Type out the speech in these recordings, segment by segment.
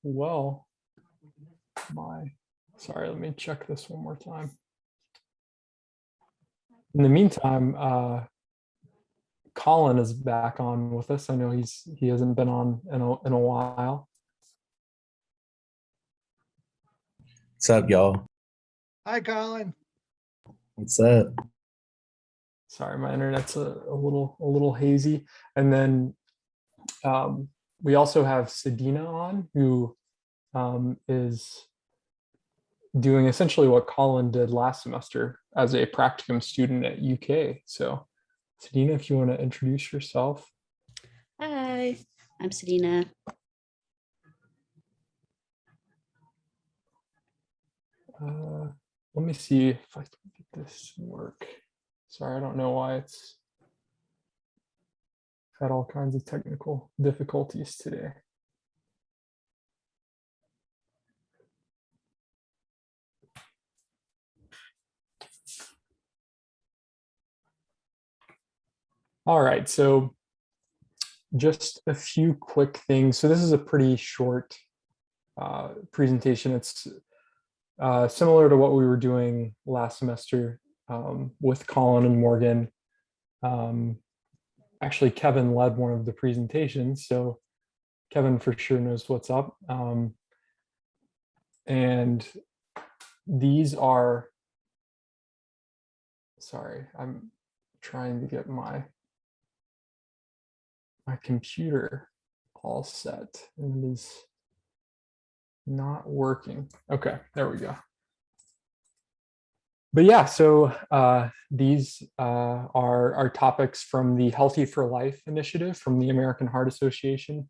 well. Sorry, let me check this one more time. In the meantime, Colin is back on with us. I know he hasn't been on in a while. What's up, y'all? Hi, Colin. What's up? Sorry, my internet's a little hazy. And then we also have Sadina on, who is doing essentially what Colin did last semester as a practicum student at UK. So Sadina, if you want to introduce yourself. Hi, I'm Sadina. Let me see if I can get this to work. Sorry, I don't know why it's had all kinds of technical difficulties today. All right, so just a few quick things. So this is a pretty short presentation. It's similar to what we were doing last semester with Colin and Morgan. Actually, Kevin led one of the presentations, so Kevin for sure knows what's up. And these are, sorry, I'm trying to get my computer all set, and it is not working. Okay, there we go. But yeah, so these are topics from the Healthy for Life initiative from the American Heart Association.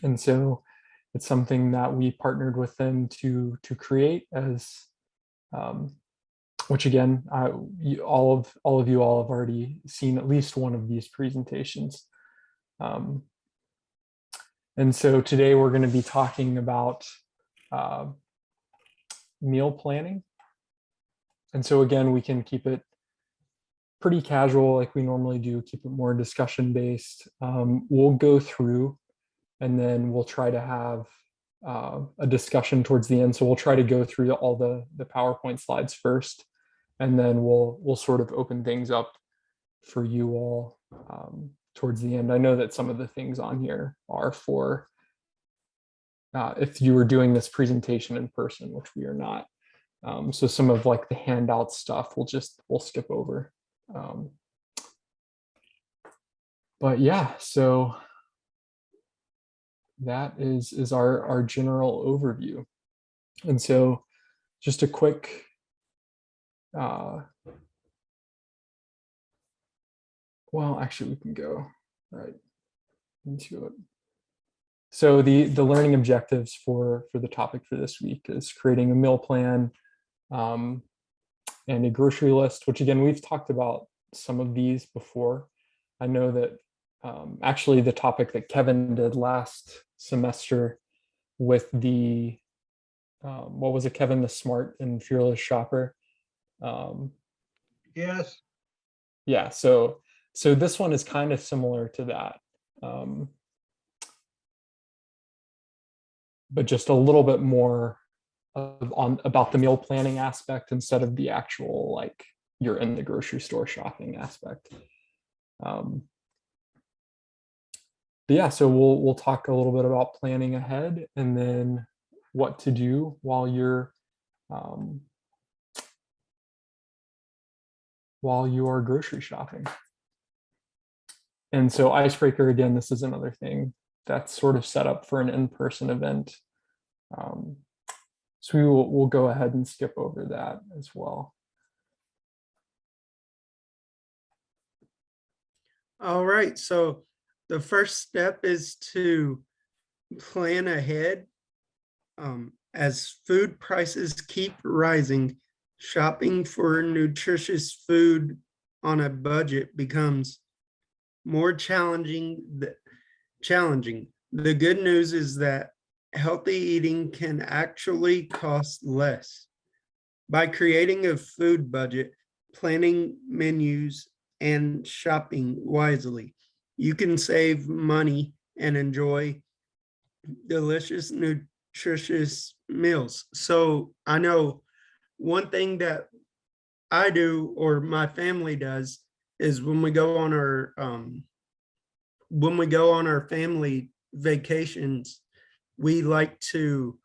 And so it's something that we partnered with them to create as, which again, all of you all have already seen at least one of these presentations. And so today we're going to be talking about meal planning. And so again, we can keep it pretty casual like we normally do, keep it more discussion based. We'll go through and then we'll try to have a discussion towards the end. So we'll try to go through all the PowerPoint slides first, and then we'll sort of open things up for you all towards the end. I know that some of the things on here are for if you were doing this presentation in person, which we are not. So some of like the handout stuff we'll skip over. But yeah, so that is our general overview. And so just a quick well, actually we can go right into it. So the learning objectives for the topic for this week is creating a meal plan and a grocery list, which again, we've talked about some of these before. I know that actually the topic that Kevin did last semester with the, what was it, Kevin, the smart and fearless shopper? Yes. Yeah, so this one is kind of similar to that. But just a little bit more about the meal planning aspect instead of the actual, like, you're in the grocery store shopping aspect. But yeah, so we'll talk a little bit about planning ahead and then what to do while you are grocery shopping. And so icebreaker, again, this is another thing that's sort of set up for an in-person event. So we'll go ahead and skip over that as well. All right, so the first step is to plan ahead. As food prices keep rising, shopping for nutritious food on a budget becomes more challenging. The good news is that healthy eating can actually cost less. By creating a food budget, planning menus, and shopping wisely, you can save money and enjoy delicious, nutritious meals. So I know one thing that I do or my family does is when we go on our family vacations, we like to,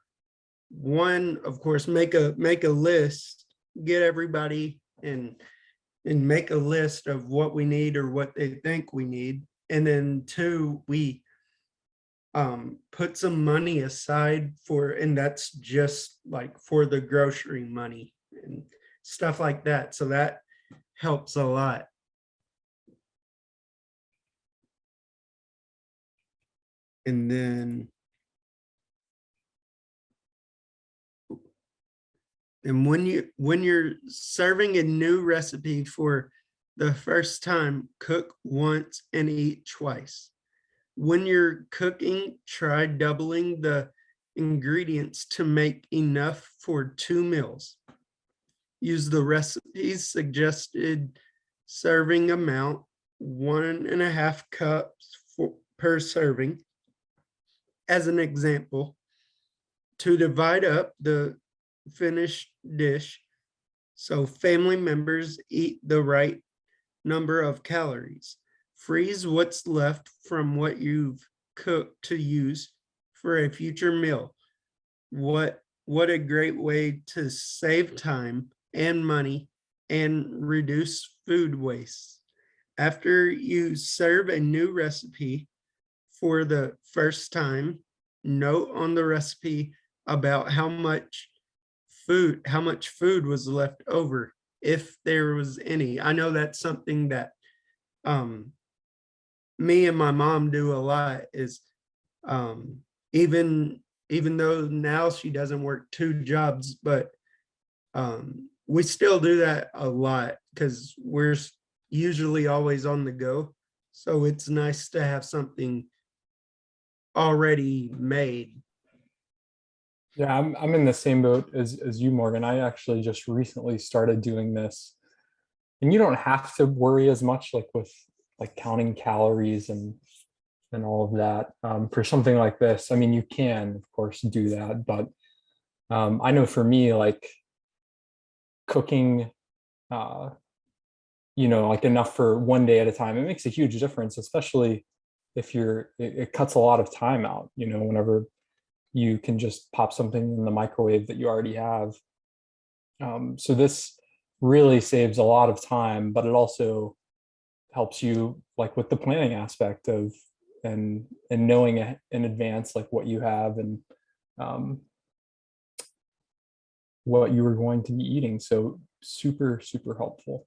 one, of course, make a list, get everybody and make a list of what we need or what they think we need. And then two, we put some money aside and that's just like for the grocery money and stuff like that. So that helps a lot. And then when you're serving a new recipe for the first time, cook once and eat twice. When you're cooking, try doubling the ingredients to make enough for 2 meals. Use the recipe's suggested serving amount, 1.5 cups per serving, as an example, to divide up the finished dish so family members eat the right number of calories. Freeze what's left from what you've cooked to use for a future meal. What a great way to save time and money and reduce food waste. After you serve a new recipe for the first time, note on the recipe about how much food was left over, if there was any. I know that's something that me and my mom do a lot, is even though now she doesn't work 2 jobs, but we still do that a lot because we're usually always on the go. So it's nice to have something already made. Yeah, I'm in the same boat as you, Morgan. I actually just recently started doing this, and you don't have to worry as much like with like counting calories and all of that for something like this. I mean, you can of course do that, but I know for me, like cooking, like enough for one day at a time, it makes a huge difference, especially if it cuts a lot of time out. Whenever you can just pop something in the microwave that you already have. So this really saves a lot of time, but it also helps you like with the planning aspect of and knowing in advance like what you have and what you were going to be eating. So super, super helpful.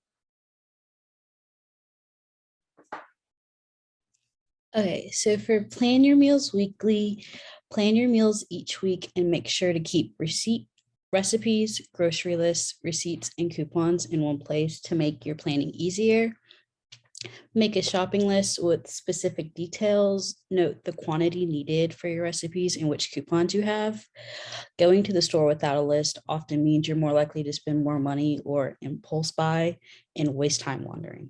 Okay, so for plan your meals weekly, plan your meals each week and make sure to keep recipes, grocery lists, receipts, and coupons in one place to make your planning easier. Make a shopping list with specific details. Note the quantity needed for your recipes and which coupons you have. Going to the store without a list often means you're more likely to spend more money or impulse buy and waste time wandering.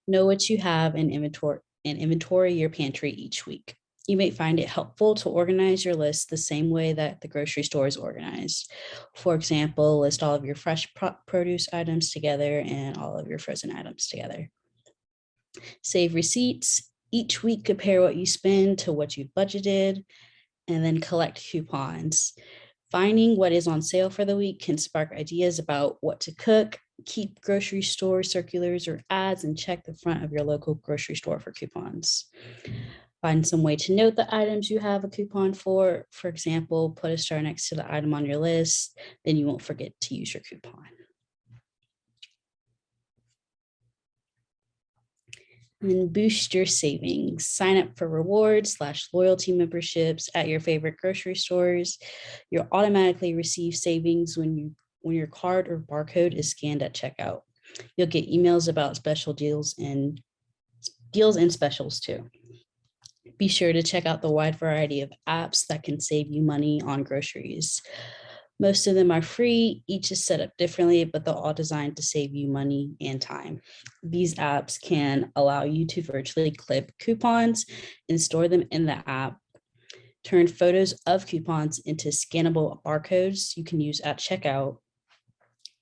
Know what you have in inventory your pantry each week. You may find it helpful to organize your list the same way that the grocery store is organized. For example, list all of your fresh produce items together and all of your frozen items together. Save receipts. Each week, compare what you spend to what you've budgeted, and then collect coupons. Finding what is on sale for the week can spark ideas about what to cook. Keep grocery store circulars or ads and check the front of your local grocery store for coupons. Find some way to note the items you have a coupon for. For example, put a star next to the item on your list, then you won't forget to use your coupon. And then boost your savings. Sign up for rewards / loyalty memberships at your favorite grocery stores. You'll automatically receive savings when your card or barcode is scanned at checkout. You'll get emails about special deals and specials too. Be sure to check out the wide variety of apps that can save you money on groceries. Most of them are free, each is set up differently, but they're all designed to save you money and time. These apps can allow you to virtually clip coupons and store them in the app turn photos of coupons into scannable barcodes you can use at checkout,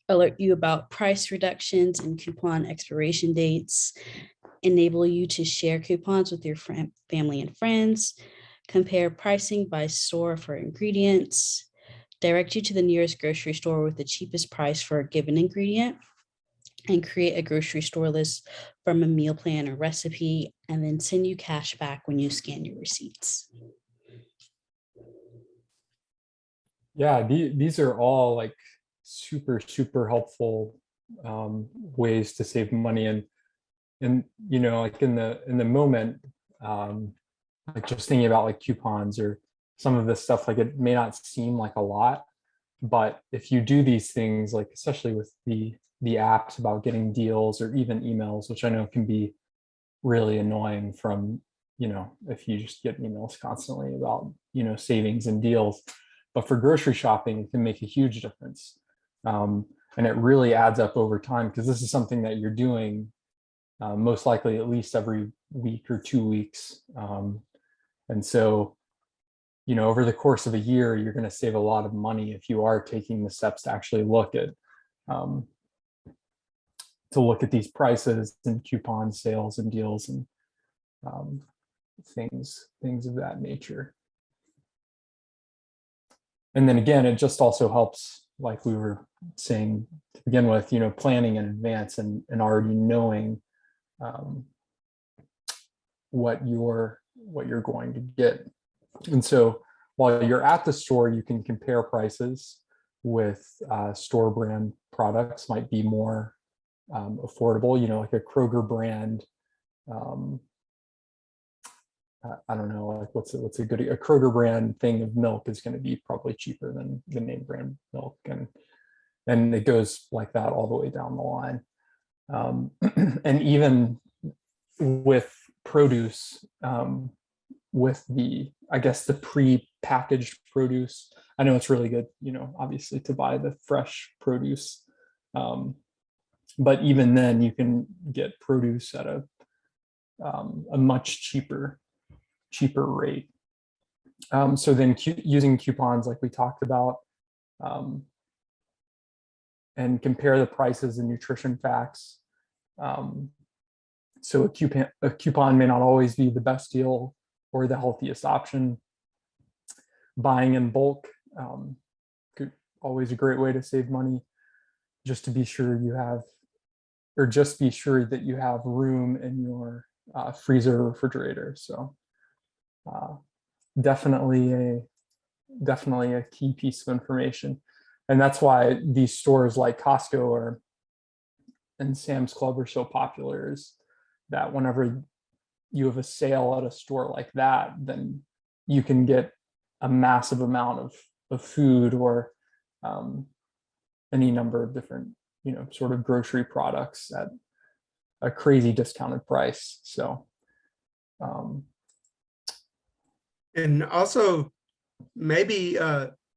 alert you about price reductions and coupon expiration dates, enable you to share coupons with your family and friends, compare pricing by store for ingredients, direct you to the nearest grocery store with the cheapest price for a given ingredient, and create a grocery store list from a meal plan or recipe, and then send you cash back when you scan your receipts. Yeah, these are all like super helpful ways to save money. And you know, like in the moment, like just thinking about like coupons or some of this stuff, like it may not seem like a lot, but if you do these things, like especially with the apps about getting deals or even emails, which I know can be really annoying from, you know, if you just get emails constantly about, you know, savings and deals. But for grocery shopping, it can make a huge difference. And it really adds up over time, because this is something that you're doing most likely at least every week or 2 weeks. And so, you know, over the course of a year, you're going to save a lot of money if you are taking the steps to actually look at these prices and coupon sales and deals and things of that nature. And then again, it just also helps, like we were saying to begin with, you know, planning in advance and already knowing what you're going to get. And so while you're at the store, you can compare prices with store brand products. Might be more affordable, you know, like a Kroger brand. I don't know, like what's a Kroger brand thing of milk is going to be probably cheaper than the name brand milk, and it goes like that all the way down the line. And even with produce, with I guess the pre-packaged produce, I know it's really good, you know, obviously to buy the fresh produce, but even then you can get produce at a much cheaper rate. So then using coupons like we talked about, and compare the prices and nutrition facts. So a coupon may not always be the best deal or the healthiest option. Buying in bulk, always a great way to save money, just to be sure you have, or just be sure that you have room in your freezer or refrigerator. So definitely a key piece of information. And that's why these stores like Costco and Sam's Club are so popular, is that whenever you have a sale at a store like that, then you can get a massive amount of food or any number of different, you know, sort of grocery products at a crazy discounted price. So And also maybe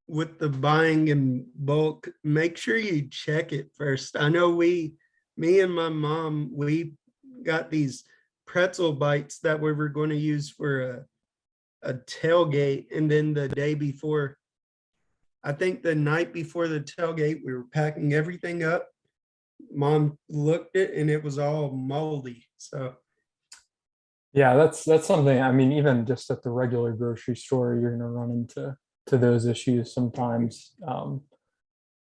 with the buying in bulk, make sure you check it first. I know me and my mom, we got these pretzel bites that we were going to use for a tailgate. And then the day before, I think the night before the tailgate, we were packing everything up. Mom looked at it and it was all moldy. So yeah, that's something. I mean, even just at the regular grocery store, you're going to run into those issues sometimes.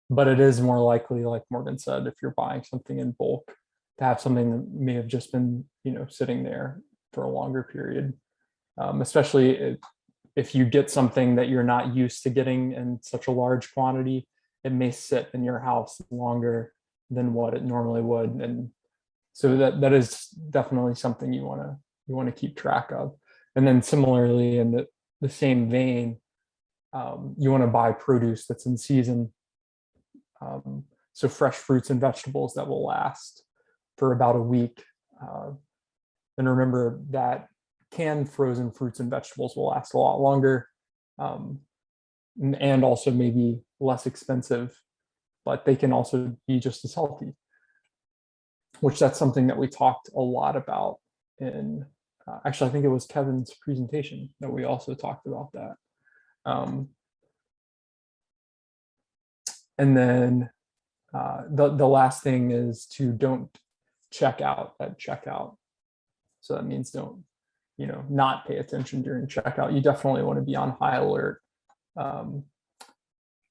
But it is more likely, like Morgan said, if you're buying something in bulk, to have something that may have just been, you know, sitting there for a longer period. Especially if you get something that you're not used to getting in such a large quantity, it may sit in your house longer than what it normally would. And so that is definitely something you want to keep track of. And then similarly, in the same vein, you want to buy produce that's in season. So fresh fruits and vegetables that will last for about a week. And remember that canned frozen fruits and vegetables will last a lot longer, and also maybe less expensive, but they can also be just as healthy, which that's something that we talked a lot about in, actually, I think it was Kevin's presentation that we also talked about that. And then the last thing is to don't check out at checkout. So that means don't, not pay attention during checkout. You definitely want to be on high alert,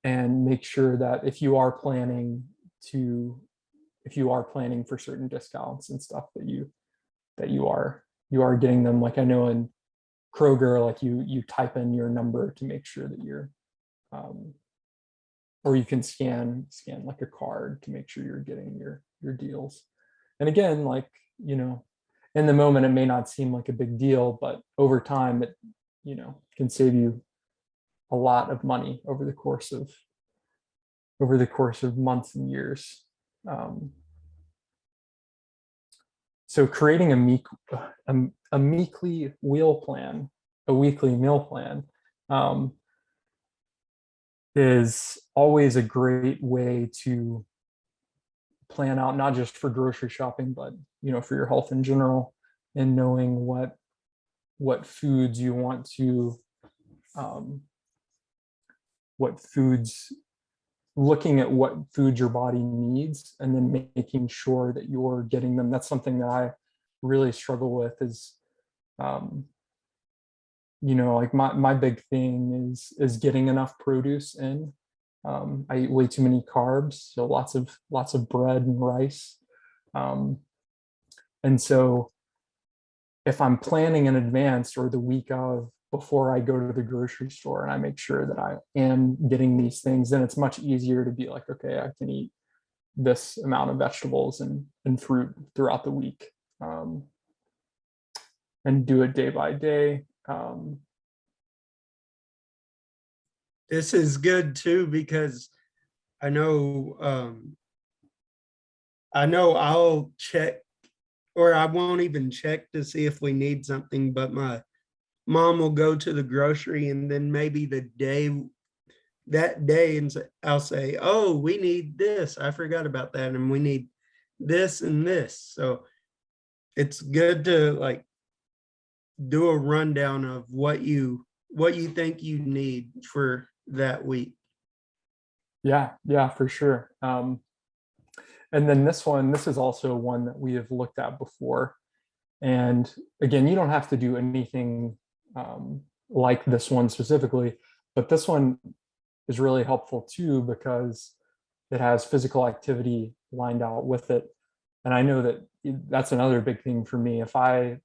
and make sure that if you are planning for certain discounts and stuff, that you are getting them. Like I know in Kroger, like you type in your number to make sure that you're, or you can scan like a card to make sure you're getting your deals. And again, like, in the moment, it may not seem like a big deal, but over time, it, can save you a lot of money over the course of months and years. So creating a weekly meal plan, is always a great way to plan out, not just for grocery shopping, but for your health in general, and knowing what foods you want to, looking at what foods your body needs, and then making sure that you're getting them. That's something that I really struggle with is, like my big thing is getting enough produce in. I eat way too many carbs, so lots of bread and rice. And so if I'm planning in advance or the week of, before I go to the grocery store, and I make sure that I am getting these things, then it's much easier to be like, okay, I can eat this amount of vegetables and fruit throughout the week, and do it day by day. This is good too, because I know I'll check, or I won't even check to see if we need something, but my mom will go to the grocery, and then maybe that day and I'll say, oh, we need this. I forgot about that. And we need this and this. So it's good to like do a rundown of what you think you need for that week. Yeah, for sure. And then this is also one that we have looked at before. And again, you don't have to do anything like this one specifically, but this one is really helpful too, because it has physical activity lined out with it. And I know that that's another big thing for me. If I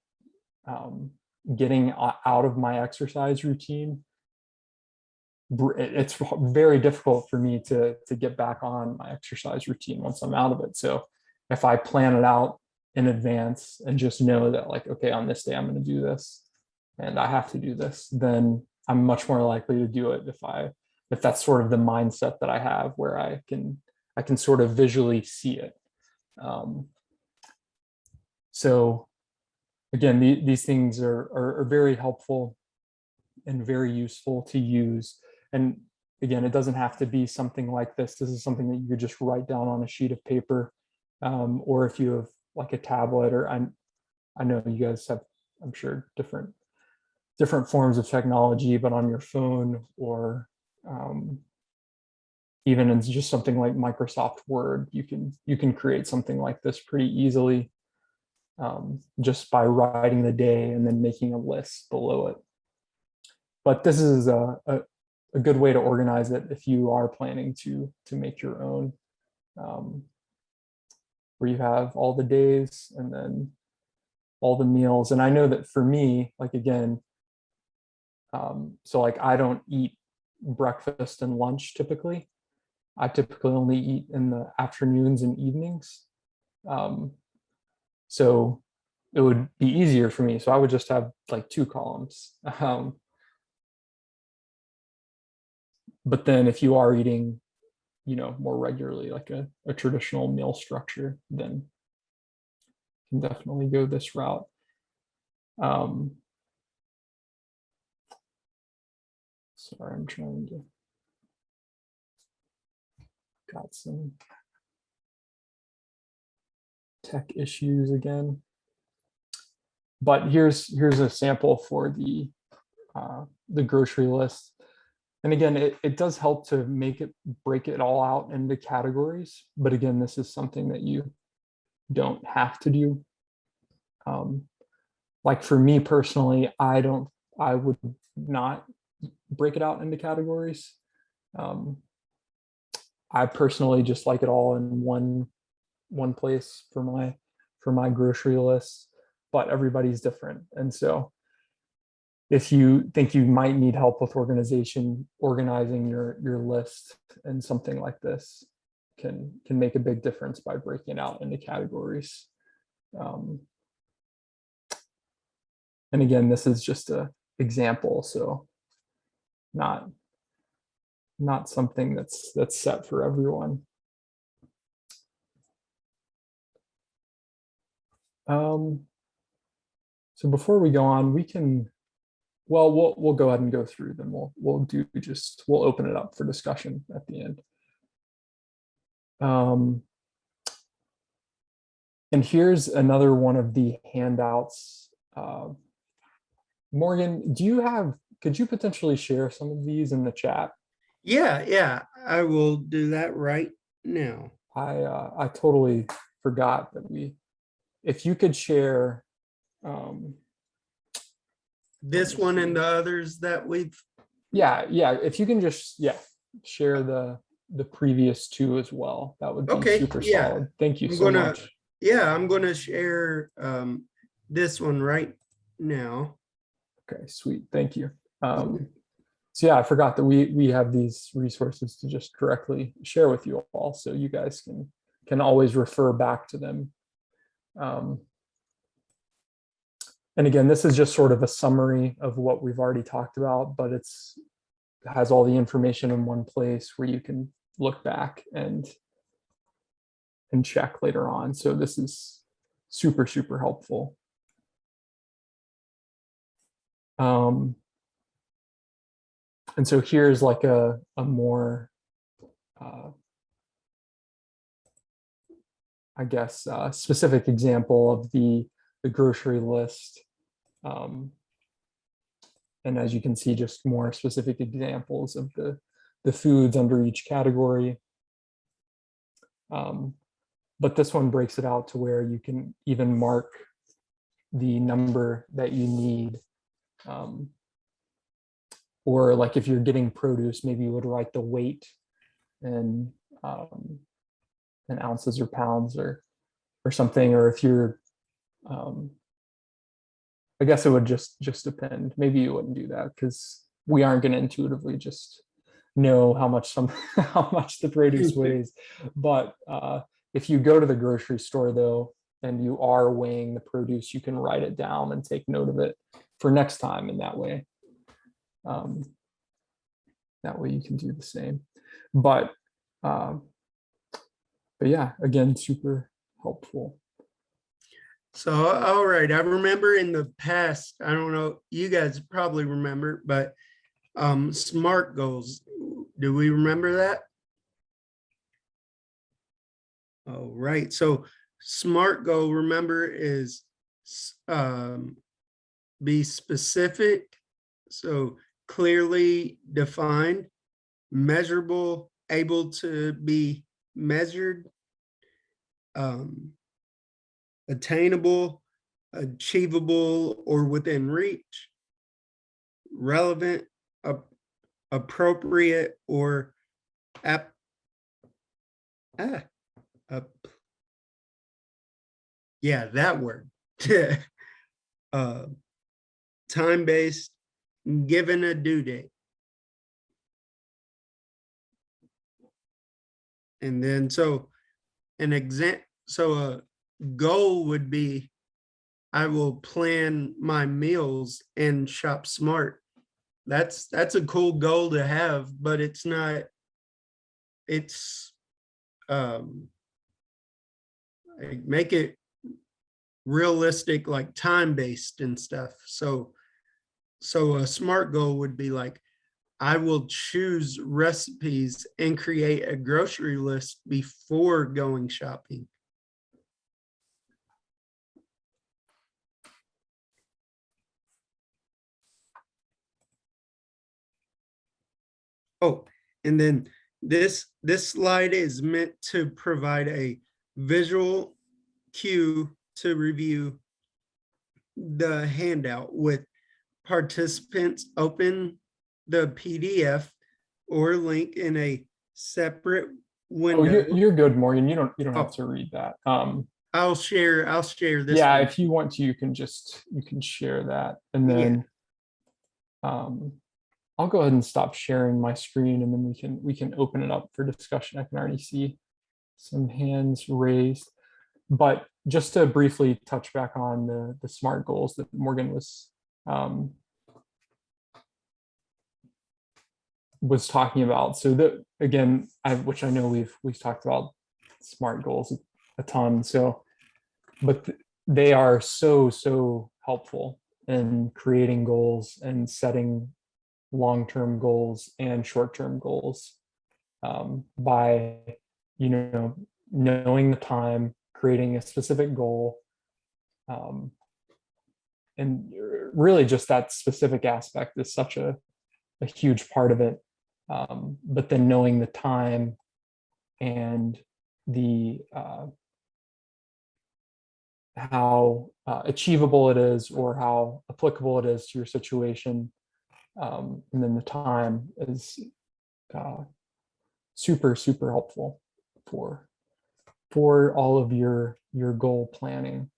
getting out of my exercise routine, it's very difficult for me to get back on my exercise routine once I'm out of it. So if I plan it out in advance and just know that, like, okay, on this day I'm going to do this and I have to do this, then I'm much more likely to do it if that's sort of the mindset that I have, where I can sort of visually see it. So again, these things are very helpful and very useful to use. And again, it doesn't have to be something like this. This is something that you could just write down on a sheet of paper, or if you have like a tablet, or I know you guys have, I'm sure, different forms of technology, but on your phone, or even in just something like Microsoft Word, you can create something like this pretty easily, just by writing the day and then making a list below it. But this is a good way to organize it if you are planning to make your own, where you have all the days and then all the meals. And I know that for me, like, again, so like I don't eat breakfast and lunch typically. I typically only eat in the afternoons and evenings. So it would be easier for me. So I would just have like 2 columns. But then if you are eating, more regularly, like a traditional meal structure, then you can definitely go this route. Sorry, I'm trying to, got some tech issues again. But here's a sample for the grocery list. And again, it does help to break it all out into categories. But again, this is something that you don't have to do. Like for me personally, I would not break it out into categories. I personally just like it all in one place for my grocery list, but everybody's different. And so if you think you might need help with organizing your list, and something like this can make a big difference by breaking it out into categories. And again, this is just a example, so not something that's set for everyone. So before we go on, we'll go ahead and go through them. We'll open it up for discussion at the end. And here's another one of the handouts. Morgan, could you potentially share some of these in the chat? Yeah, I will do that right now. I totally forgot that if you could share. This one and the others that we've, Yeah, if you can just share the previous two as well, that would be Okay, super yeah. solid. Thank you I'm so gonna- much. I'm gonna share this one right now. Okay, sweet. Thank you. So yeah, I forgot that we have these resources to just directly share with you all, so you guys can always refer back to them. And again, this is just sort of a summary of what we've already talked about, but it has all the information in one place where you can look back and check later on. So this is super, super helpful. And so here's like a more, I guess, specific example of the grocery list. And as you can see, just more specific examples of the foods under each category. But this one breaks it out to where you can even mark the number that you need. Or like if you're getting produce, maybe you would write the weight in ounces or pounds or something. Or if you're, I guess it would just depend. Maybe you wouldn't do that because we aren't going to intuitively just know how much how much the produce weighs. But if you go to the grocery store though, and you are weighing the produce, you can write it down and take note of it for next time. In that way, you can do the same. But yeah, again, super helpful. So, all right, I remember in the past, I don't know, you guys probably remember, but SMART goals, do we remember that? All right, so SMART goal, remember, is be specific, so clearly defined, measurable, able to be measured, attainable, achievable, or within reach, relevant, appropriate, or yeah, that word. Time-based, given a due date. And then so a goal would be, I will plan my meals and shop smart. That's a cool goal to have, but it's not, it's make it realistic, like time-based and stuff. So a SMART goal would be like, I will choose recipes and create a grocery list before going shopping. Oh, and then this slide is meant to provide a visual cue to review the handout with participants open the PDF or link in a separate Oh, window. you're good, Morgan. You don't have Oh. to read that. I'll share this. Yeah, one. if you want to, you can share that, and then I'll go ahead and stop sharing my screen, and then we can open it up for discussion. I can already see some hands raised, but just to briefly touch back on the SMART goals that Morgan was talking about. So that again, which I know we've talked about SMART goals a ton. So, but they are so helpful in creating goals and setting long-term goals and short-term goals by knowing the time, creating a specific goal, and really just that specific aspect is such a huge part of it. But then knowing the time and the how achievable it is or how applicable it is to your situation, and then the time is super helpful for all of your goal planning.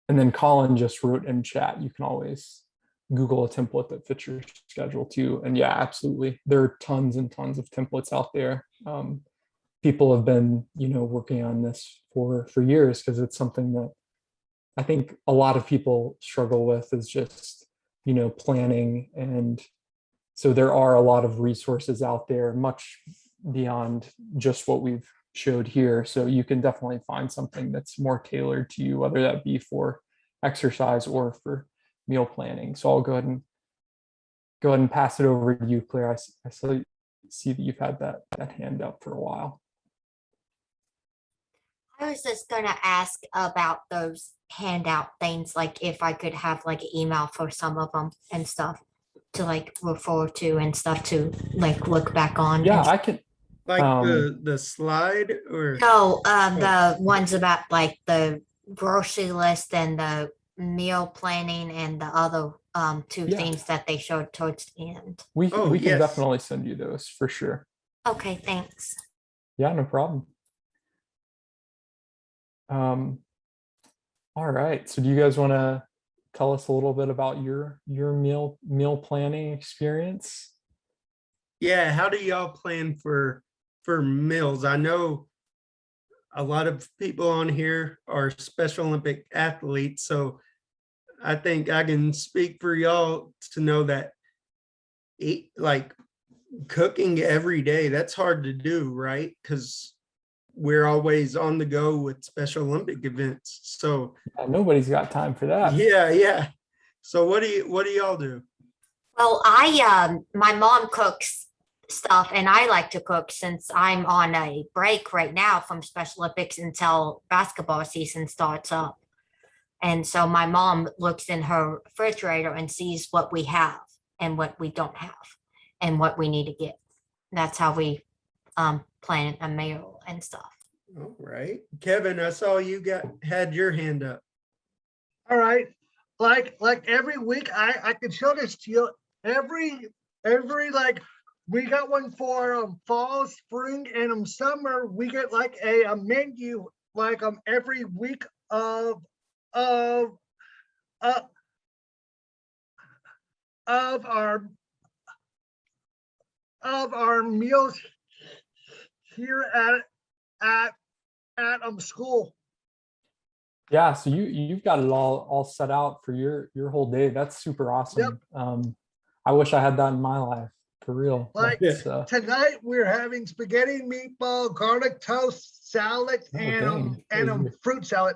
And then Colin just wrote in chat, you can always Google a template that fits your schedule too. And yeah, absolutely. There are tons and tons of templates out there. People have been, working on this for years because it's something that I think a lot of people struggle with is just, planning. And so there are a lot of resources out there, much beyond just what we've showed here. So you can definitely find something that's more tailored to you, whether that be for exercise or for meal planning. So I'll go ahead and pass it over to you, Claire. I see that you've had that hand up for a while. I was just gonna ask about those handout things, like if I could have like an email for some of them and stuff to like refer to and stuff to like look back on. Yeah, and- I can. Like Um, the slide or No, the ones about like the grocery list and the meal planning and the other two Yeah. things that they showed towards the end. we Oh, we can yes. definitely send you those for sure. Okay, thanks. Yeah, no problem. All right. So do you guys want to tell us a little bit about your meal planning experience? Yeah, how do y'all plan for meals? I know a lot of people on here are Special Olympic athletes, so I think I can speak for y'all to know that like cooking every day, that's hard to do, right? Because we're always on the go with Special Olympic events. So Nobody's got time for that. yeah. So what do y'all do? Well, my mom cooks stuff and I like to cook since I'm on a break right now from Special Olympics until basketball season starts up. And so my mom looks in her refrigerator and sees what we have and what we don't have and what we need to get. That's how we plan a meal and stuff. All right. Kevin, I saw you had your hand up. All right. Like every week, I can show this to you. Every like we got one for fall, spring, and summer. We get like a menu like every week of of uh, of our meals here at school. Yeah, so you've got it all set out for your whole day. That's super awesome. I wish I had that in my life, for real. Like That's, tonight, we're having spaghetti, meatball, garlic toast, salad, Oh, dang. and fruit salad.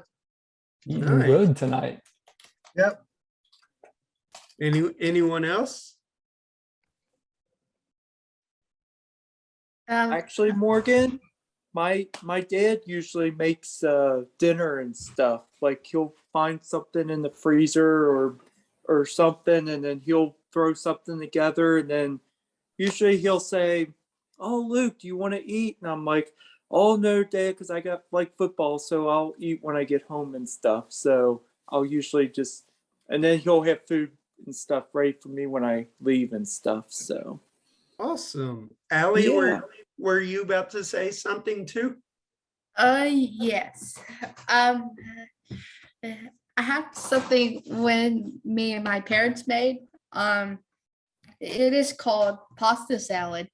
eating Nice. good tonight. Yep. Anyone else? Actually, Morgan, my dad usually makes dinner and stuff. Like he'll find something in the freezer or something, and then he'll throw something together, and then usually he'll say, "Oh, Luke, do you want to eat?" And I'm like, "Oh no, Dad, because I got like football, so I'll eat when I get home and stuff." So I'll usually just, and then he'll have food and stuff ready for me when I leave and stuff. So Awesome. Allie, Yeah. were you about to say something too? Yes. I have something when me and my parents made. It is called pasta salad.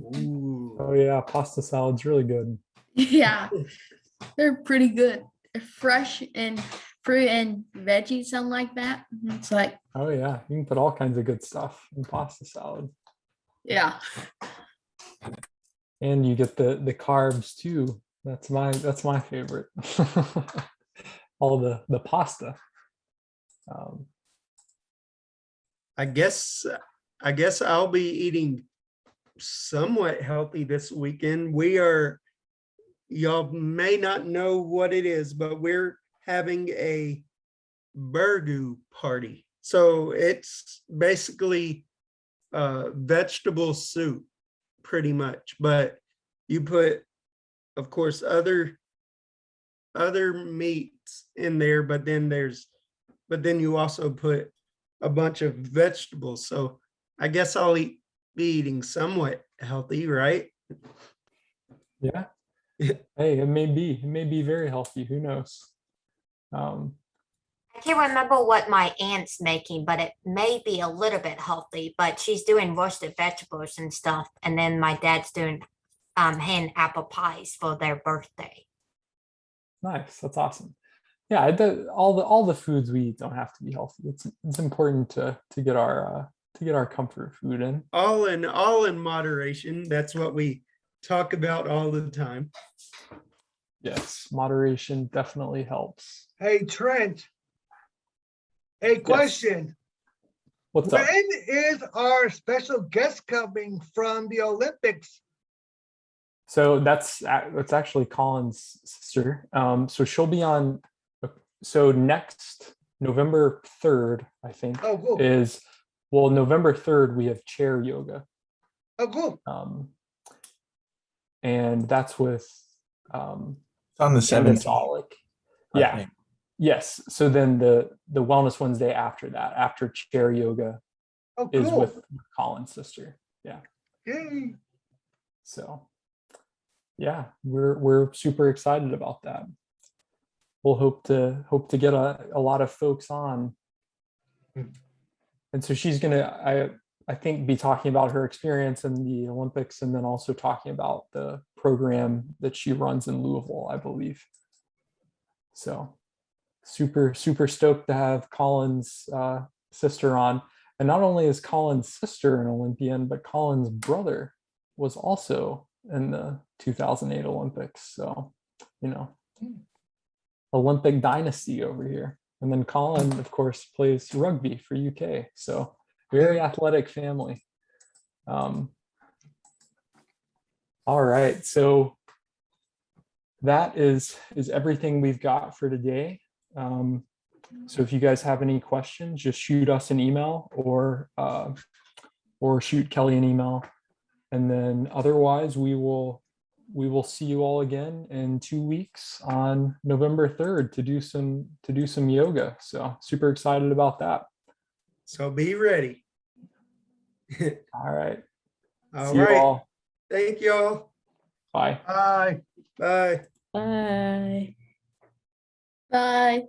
Ooh. Oh yeah, pasta salad's really good. Yeah, they're pretty good. They're fresh and fruit and veggies, something like that. It's like, Oh yeah, you can put all kinds of good stuff in pasta salad. yeah. And you get the carbs too. That's my favorite. All the pasta. Um, I guess I'll be eating somewhat healthy this weekend. Y'all may not know what it is, but we're having a burgoo party. So it's basically vegetable soup pretty much, but you put, of course, other meats in there, but then you also put a bunch of vegetables. So I guess I'll be eating somewhat healthy, right? yeah. Hey, it may be very healthy. Who knows? I can't remember what my aunt's making, but it may be a little bit healthy, but she's doing roasted vegetables and stuff. And then my dad's doing hand apple pies for their birthday. Nice. That's awesome. Yeah, all the foods we eat don't have to be healthy. It's important to get our comfort food in. All in moderation. That's what we talk about all the time. Yes, moderation definitely helps. Hey, Trent. Hey, question. What's up? When is our special guest coming from the Olympics? So that's actually Colin's sister. So she'll be on. So next November 3rd, I think, Oh, cool. is November 3rd we have chair yoga. Oh, cool. And that's with It's on the Candace 17th. Olick. I Yeah. think. Yes. So then the Wellness Wednesday after that, after chair yoga, Oh, is cool. with Colin's sister. Yeah. Yay. So yeah, we're super excited about that. We'll hope to get a lot of folks on. And so she's gonna, I think, be talking about her experience in the Olympics, and then also talking about the program that she runs in Louisville, I believe. So super stoked to have Colin's sister on. And not only is Colin's sister an Olympian, but Colin's brother was also in the 2008 Olympics. So, Olympic dynasty over here. And then Colin, of course, plays rugby for UK. So very athletic family. All right. So that is everything we've got for today. So if you guys have any questions, just shoot us an email or shoot Kelly an email. And then otherwise we will see you all again in 2 weeks on November 3rd to do some yoga. So super excited about that. So be ready. All right. All See you right. all. Thank y'all. Bye. Bye. Bye. Bye. Bye.